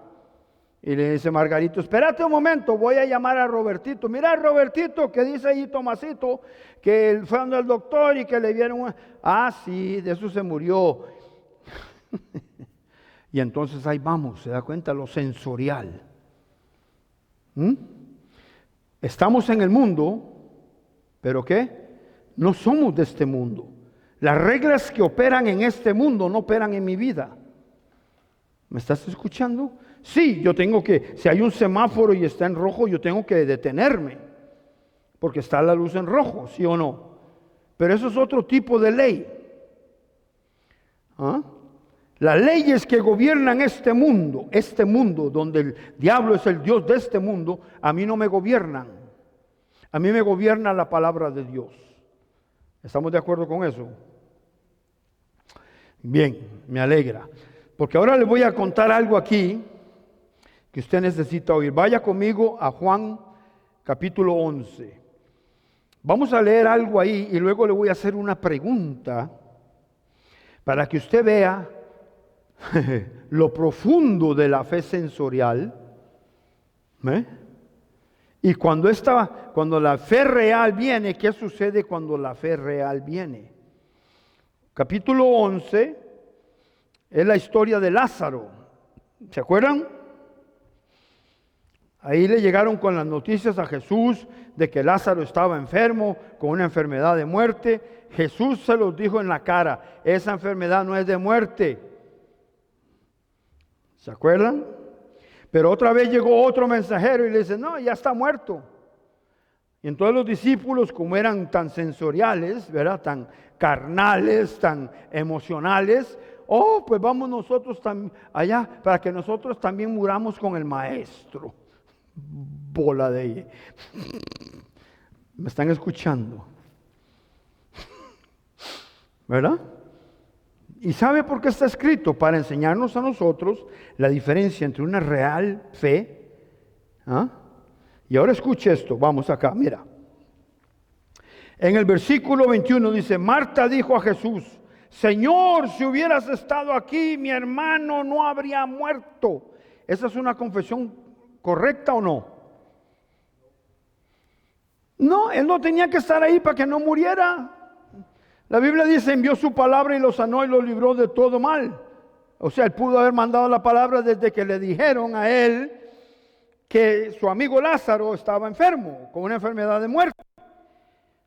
Speaker 1: Y le dice Margarito, espérate un momento, voy a llamar a Robertito. Mira, Robertito, que dice ahí Tomasito, que él fue donde el doctor y que le vieron. Sí, de eso se murió. Y entonces ahí vamos, se da cuenta lo sensorial. Estamos en el mundo, pero ¿qué? No somos de este mundo. Las reglas que operan en este mundo no operan en mi vida. ¿Me estás escuchando? Sí, yo tengo que, si hay un semáforo y está en rojo, yo tengo que detenerme, porque está la luz en rojo, ¿sí o no? Pero eso es otro tipo de ley. Las leyes que gobiernan este mundo donde el diablo es el Dios de este mundo, a mí no me gobiernan. A mí me gobierna la palabra de Dios. ¿Estamos de acuerdo con eso? Bien, me alegra. Porque ahora le voy a contar algo aquí que usted necesita oír. Vaya conmigo a Juan capítulo 11. Vamos a leer algo ahí y luego le voy a hacer una pregunta para que usted vea lo profundo de la fe sensorial. Y cuando la fe real viene, ¿qué sucede cuando la fe real viene? Capítulo 11 es la historia de Lázaro. ¿Se acuerdan? Ahí le llegaron con las noticias a Jesús de que Lázaro estaba enfermo con una enfermedad de muerte. Jesús se los dijo en la cara, esa enfermedad no es de muerte. ¿Se acuerdan? Pero otra vez llegó otro mensajero y le dice, no, ya está muerto. Y entonces los discípulos, como eran tan sensoriales, ¿verdad? Tan carnales, tan emocionales, pues vamos nosotros allá para que nosotros también muramos con el maestro. Bola de... ¿Me están escuchando? ¿Verdad? ¿Y sabe por qué está escrito? Para enseñarnos a nosotros la diferencia entre una real fe. Y ahora escuche esto, vamos acá, mira. En el versículo 21 dice, Marta dijo a Jesús, Señor, si hubieras estado aquí, mi hermano no habría muerto. ¿Esa es una confesión correcta o no? No, él no tenía que estar ahí para que no muriera. La Biblia dice, envió su palabra y lo sanó y lo libró de todo mal. O sea, él pudo haber mandado la palabra desde que le dijeron a él que su amigo Lázaro estaba enfermo, con una enfermedad de muerte.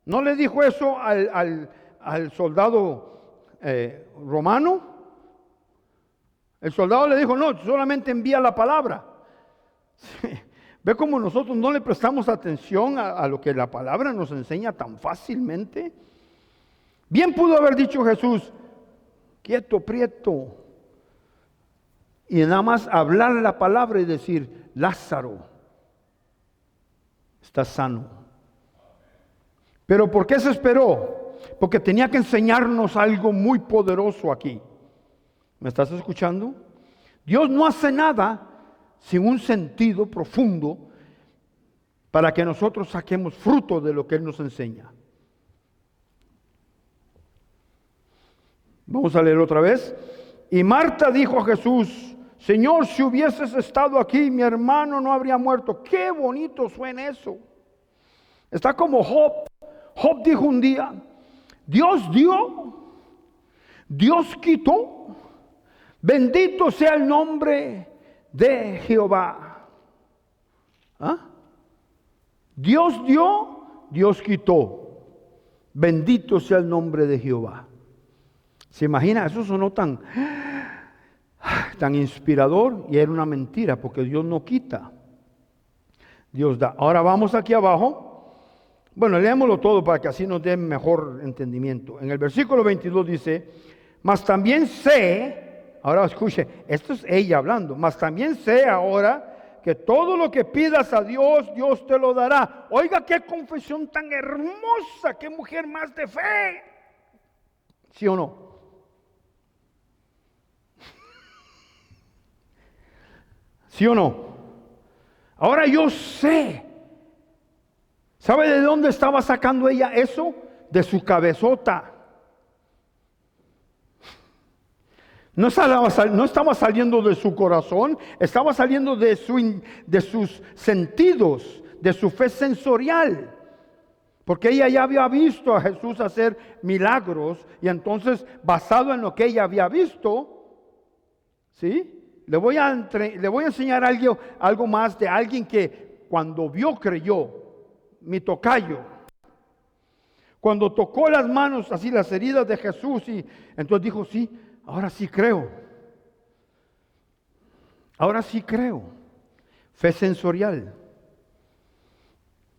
Speaker 1: ¿No le dijo eso al soldado romano? El soldado le dijo, no, solamente envía la palabra. ¿Ve cómo nosotros no le prestamos atención a lo que la palabra nos enseña tan fácilmente? Bien pudo haber dicho Jesús, quieto, prieto, y nada más hablar la palabra y decir, Lázaro, está sano. Pero ¿por qué se esperó? Porque tenía que enseñarnos algo muy poderoso aquí. ¿Me estás escuchando? Dios no hace nada sin un sentido profundo para que nosotros saquemos fruto de lo que Él nos enseña. Vamos a leer otra vez. Y Marta dijo a Jesús, Señor, si hubieses estado aquí, mi hermano no habría muerto. Qué bonito suena eso. Está como Job. Job dijo un día, Dios dio, Dios quitó, bendito sea el nombre de Jehová. Dios dio, Dios quitó. Bendito sea el nombre de Jehová. ¿Se imagina? Eso sonó tan inspirador y era una mentira porque Dios no quita. Dios da. Ahora vamos aquí abajo. Bueno, leámoslo todo para que así nos dé mejor entendimiento. En el versículo 22 dice, mas también sé, ahora escuche, esto es ella hablando, mas también sé ahora que todo lo que pidas a Dios, Dios te lo dará. Oiga, qué confesión tan hermosa, qué mujer más de fe. ¿Sí o no? ¿Sí o no? Ahora yo sé. ¿Sabe de dónde estaba sacando ella eso? De su cabezota. No estaba saliendo de su corazón, estaba saliendo de sus sentidos, de su fe sensorial. Porque ella ya había visto a Jesús hacer milagros y entonces, basado en lo que ella había visto, ¿sí? Le voy a enseñar algo más de alguien que cuando vio, creyó. Mi tocayo, cuando tocó las manos, así las heridas de Jesús, y entonces dijo, sí, ahora sí creo. Ahora sí creo. Fe sensorial.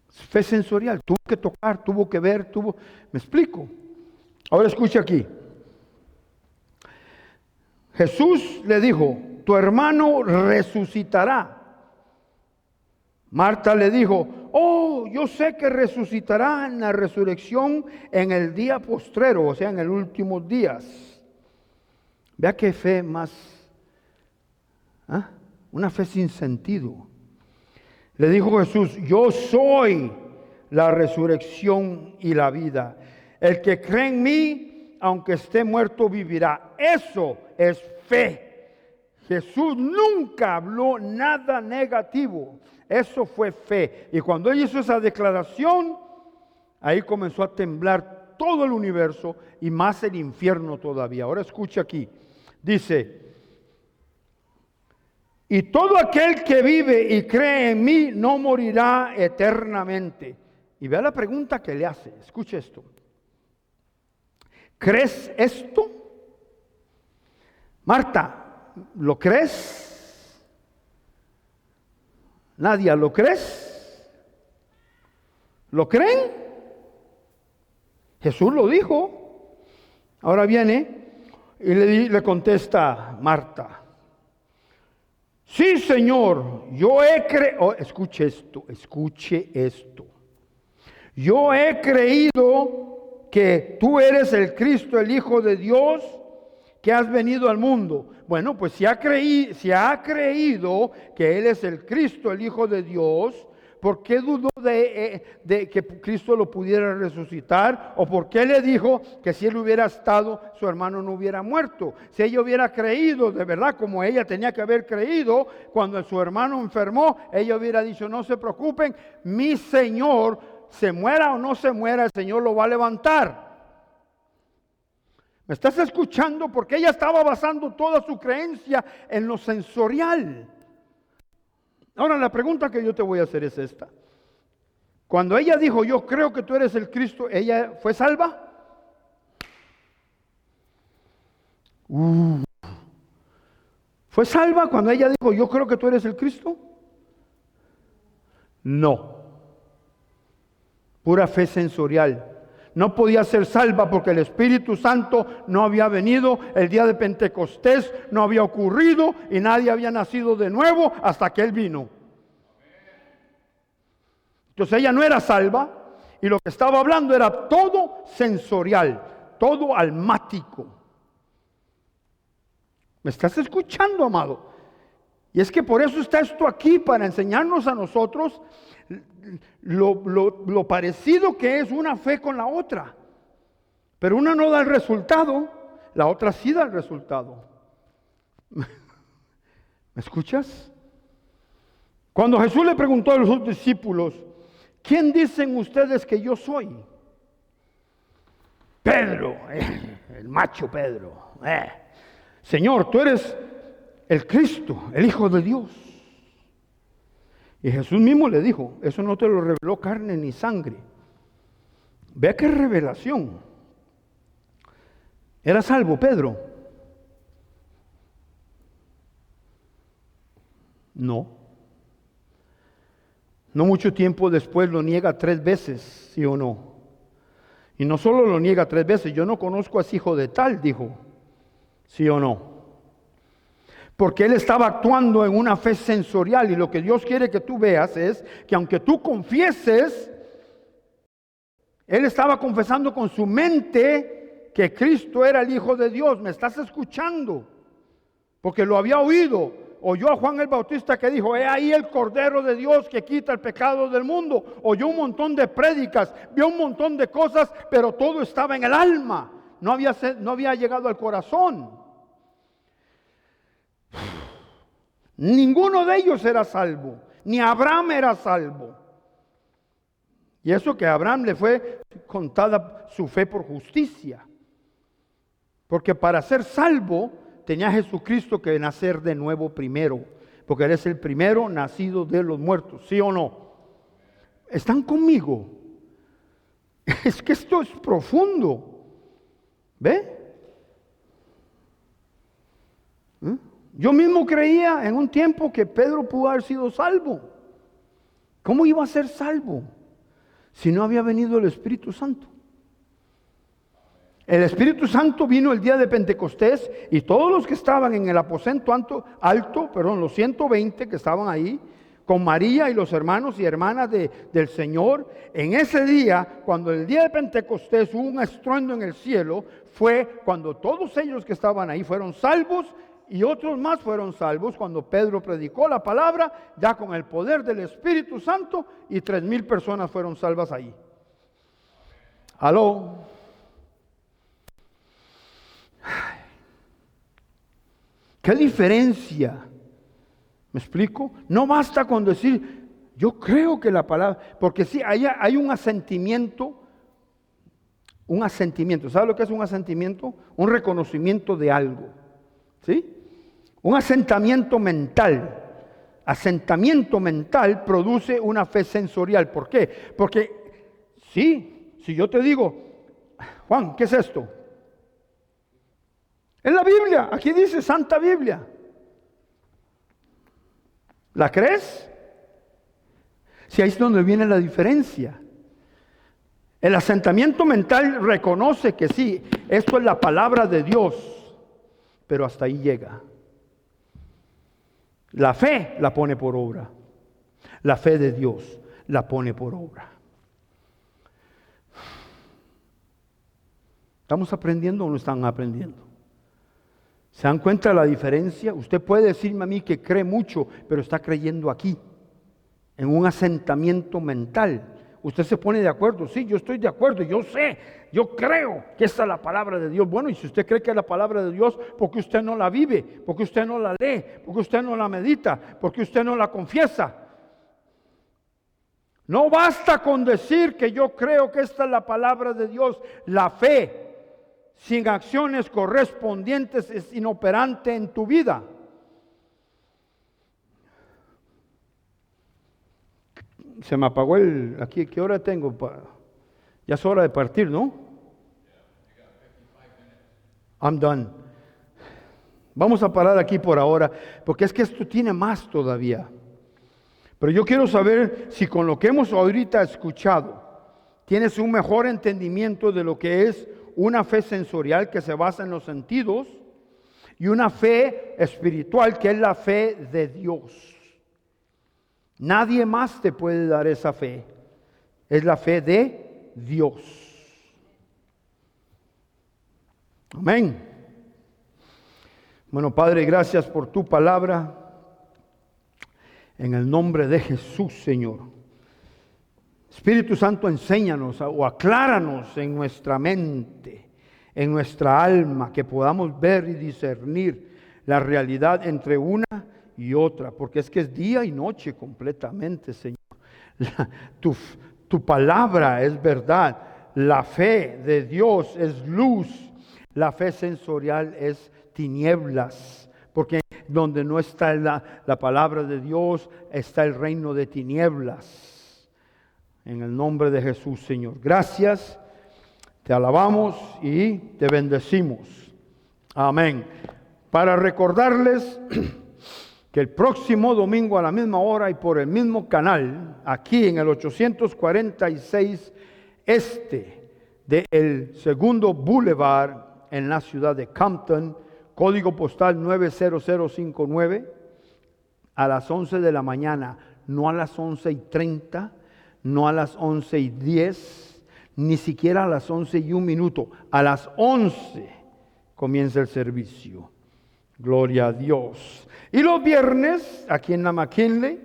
Speaker 1: Fe sensorial. Tuvo que tocar, tuvo que ver, ¿me explico? Ahora escuche aquí. Jesús le dijo, tu hermano resucitará. Marta le dijo, oh, yo sé que resucitará en la resurrección en el día postrero, o sea, en los últimos días. Vea qué fe más, una fe sin sentido. Le dijo Jesús, yo soy la resurrección y la vida. El que cree en mí, aunque esté muerto, vivirá. Eso es fe. Jesús nunca habló nada negativo. Eso fue fe. Y cuando él hizo esa declaración, ahí comenzó a temblar todo el universo y más el infierno todavía. Ahora escucha aquí. Dice, y todo aquel que vive y cree en mí no morirá eternamente. Y vea la pregunta que le hace. Escuche esto. ¿Crees esto? Marta, ¿lo crees? Nadia, ¿lo crees? ¿Lo creen? Jesús lo dijo. Ahora viene y le contesta Marta. Sí, Señor, yo he creído. Escuche esto. Yo he creído que tú eres el Cristo, el Hijo de Dios, que has venido al mundo. Bueno, pues si ha creído que Él es el Cristo, el Hijo de Dios, ¿por qué dudó de que Cristo lo pudiera resucitar? ¿O por qué le dijo que si Él hubiera estado, su hermano no hubiera muerto? Si ella hubiera creído de verdad, como ella tenía que haber creído, cuando su hermano enfermó, ella hubiera dicho, no se preocupen, mi Señor, se muera o no se muera, el Señor lo va a levantar. ¿Me estás escuchando? Porque ella estaba basando toda su creencia en lo sensorial. Ahora la pregunta que yo te voy a hacer es esta. Cuando ella dijo, yo creo que tú eres el Cristo, ¿ella fue salva? ¿Fue salva cuando ella dijo, yo creo que tú eres el Cristo? No. Pura fe sensorial. No podía ser salva porque el Espíritu Santo no había venido, el día de Pentecostés no había ocurrido y nadie había nacido de nuevo hasta que Él vino. Entonces ella no era salva y lo que estaba hablando era todo sensorial, todo almático. ¿Me estás escuchando, amado? Y es que por eso está esto aquí, para enseñarnos a nosotros lo parecido que es una fe con la otra. Pero una no da el resultado, la otra sí da el resultado. ¿Me escuchas? Cuando Jesús le preguntó a los discípulos, ¿quién dicen ustedes que yo soy? Pedro, el macho Pedro. Señor, tú eres el Cristo, el Hijo de Dios. Y Jesús mismo le dijo, eso no te lo reveló carne ni sangre. Vea qué revelación. ¿Era salvo Pedro? No. No mucho tiempo después lo niega 3 veces, ¿sí o no? Y no solo lo niega 3 veces, yo no conozco a ese hijo de tal, dijo, ¿sí o no? Porque él estaba actuando en una fe sensorial, y lo que Dios quiere que tú veas es que aunque tú confieses, él estaba confesando con su mente que Cristo era el Hijo de Dios. ¿Me estás escuchando? Porque lo había oído. Oyó a Juan el Bautista que dijo: he ahí el Cordero de Dios que quita el pecado del mundo. Oyó un montón de prédicas, vio un montón de cosas, pero todo estaba en el alma. No había llegado al corazón. Ninguno de ellos era salvo, ni Abraham era salvo. Y eso que a Abraham le fue contada su fe por justicia. Porque para ser salvo tenía Jesucristo que nacer de nuevo primero. Porque Él es el primero nacido de los muertos, ¿sí o no? ¿Están conmigo? Es que esto es profundo. ¿Ve? Yo mismo creía en un tiempo que Pedro pudo haber sido salvo. ¿Cómo iba a ser salvo si no había venido el Espíritu Santo? El Espíritu Santo vino el día de Pentecostés, y todos los que estaban en el aposento alto, los 120 que estaban ahí, con María y los hermanos y hermanas del Señor, en ese día, cuando el día de Pentecostés hubo un estruendo en el cielo, fue cuando todos ellos que estaban ahí fueron salvos, y otros más fueron salvos cuando Pedro predicó la palabra, ya con el poder del Espíritu Santo, y 3,000 personas fueron salvas ahí. ¿Aló? ¿Qué diferencia? ¿Me explico? No basta con decir, yo creo que la palabra, porque sí, hay un asentimiento. ¿Sabe lo que es un asentimiento? Un reconocimiento de algo, ¿sí? Un asentamiento mental. Asentamiento mental produce una fe sensorial. ¿Por qué? Porque si yo te digo, Juan, ¿qué es esto? En la Biblia, aquí dice Santa Biblia. ¿La crees? Si ahí es donde viene la diferencia. El asentamiento mental reconoce que sí, esto es la palabra de Dios, pero hasta ahí llega. La fe la pone por obra. La fe de Dios la pone por obra. ¿Estamos aprendiendo o no están aprendiendo? ¿Se dan cuenta de la diferencia? Usted puede decirme a mí que cree mucho, pero está creyendo aquí, en un asentamiento mental. Usted se pone de acuerdo. Sí, yo estoy de acuerdo, yo sé, yo creo que esta es la palabra de Dios. Bueno, y si usted cree que es la palabra de Dios, ¿por qué usted no la vive? ¿Por qué usted no la lee? ¿Por qué usted no la medita? ¿Por qué usted no la confiesa? No basta con decir que yo creo que esta es la palabra de Dios. La fe sin acciones correspondientes es inoperante en tu vida. Se me apagó aquí, ¿qué hora tengo? Ya es hora de partir, ¿no? I'm done. Vamos a parar aquí por ahora, porque es que esto tiene más todavía. Pero yo quiero saber si con lo que hemos ahorita escuchado, tienes un mejor entendimiento de lo que es una fe sensorial que se basa en los sentidos, y una fe espiritual que es la fe de Dios. Nadie más te puede dar esa fe. Es la fe de Dios. Amén. Bueno, Padre, gracias por tu palabra. En el nombre de Jesús, Señor. Espíritu Santo, enséñanos o acláranos en nuestra mente, en nuestra alma, que podamos ver y discernir la realidad entre una y otra, porque es que es día y noche completamente, Señor. Tu palabra es verdad, la fe de Dios es luz, la fe sensorial es tinieblas, porque donde no está la palabra de Dios, está el reino de tinieblas. En el nombre de Jesús, Señor. Gracias Te alabamos y te bendecimos. Amén. Para recordarles que el próximo domingo a la misma hora y por el mismo canal, aquí en el 846 del segundo Boulevard en la ciudad de Compton, código postal 90059, a las 11 de la mañana, no a las 11:30, no a las 11:10, ni siquiera a las 11:01, a las 11 comienza el servicio. Gloria a Dios. Y los viernes, aquí en la McKinley,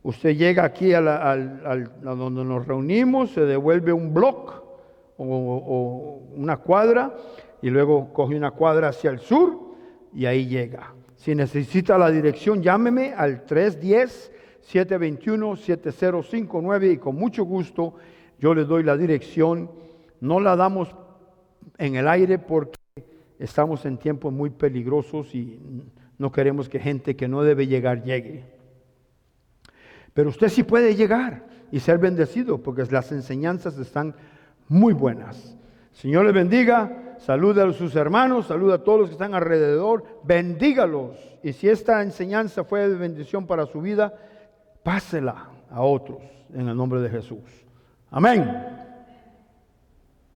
Speaker 1: usted llega aquí a donde nos reunimos, se devuelve un block o una cuadra y luego coge una cuadra hacia el sur y ahí llega. Si necesita la dirección, llámeme al 310-721-7059 y con mucho gusto yo le doy la dirección. No la damos en el aire porque estamos en tiempos muy peligrosos y no queremos que gente que no debe llegar llegue. Pero usted sí puede llegar y ser bendecido porque las enseñanzas están muy buenas. Señor les bendiga, saluda a sus hermanos, saluda a todos los que están alrededor, bendígalos. Y si esta enseñanza fue de bendición para su vida, pásela a otros en el nombre de Jesús. Amén.